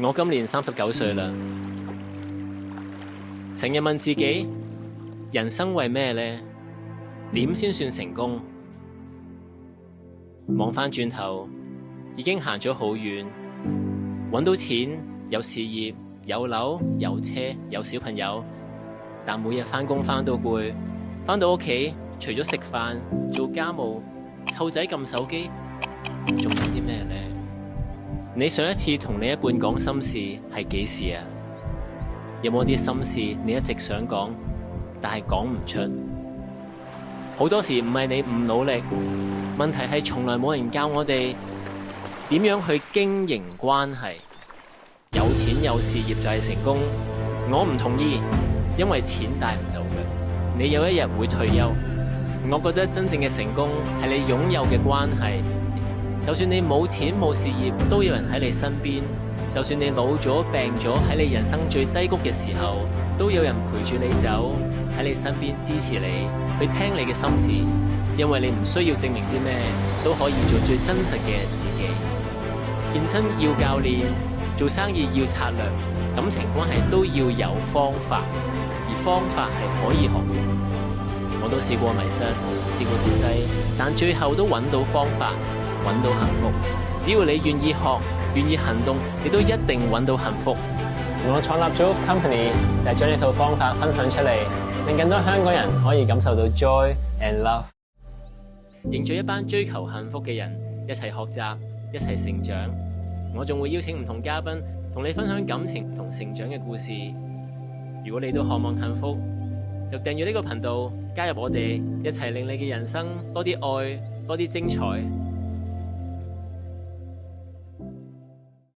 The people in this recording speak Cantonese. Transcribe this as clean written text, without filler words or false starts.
我今年39歲啦，成日問自己，人生為咩呢？點先算成功？望返轉頭，已經行咗好遠，搵到錢，有事業，有樓，有車，有小朋友，但每日返工返到攰，返到屋企，除咗食飯、做家務、湊仔撳手機，仲有啲咩呢？你上一次同另一半講心事係幾時啊？有冇啲心事你一直想講，但係講唔出？好多時唔係你唔努力，問題係從來冇人教我哋點樣去經營關係。有錢有事業就係成功，我唔同意，因為錢帶唔走嘅。你有一日會退休，我覺得真正嘅成功係你擁有嘅關係。就算你冇錢冇事業，都有人喺你身邊；就算你老咗病咗，喺你人生最低谷嘅時候，都有人陪住你走，喺你身邊支持你，去聽你嘅心事。因為你唔需要證明啲咩，都可以做最真實嘅自己。健身要教練，做生意要策略，感情關係都要有方法，而方法係可以學嘅。我都試過迷失，試過跌低，但最後都揾到方法，揾到幸福。只要你願意學，願意行動，你都一定揾到幸福。我創立 Jove Company 就係將呢套方法分享出嚟，令更多香港人可以感受到 joy and love。凝聚一班追求幸福嘅人，一齊學習，一齊成長。我仲會邀請唔同嘉賓同你分享感情同成長嘅故事。如果你都渴望幸福，就訂閱呢個頻道，加入我哋，一齊令你嘅人生多啲愛，多啲精彩。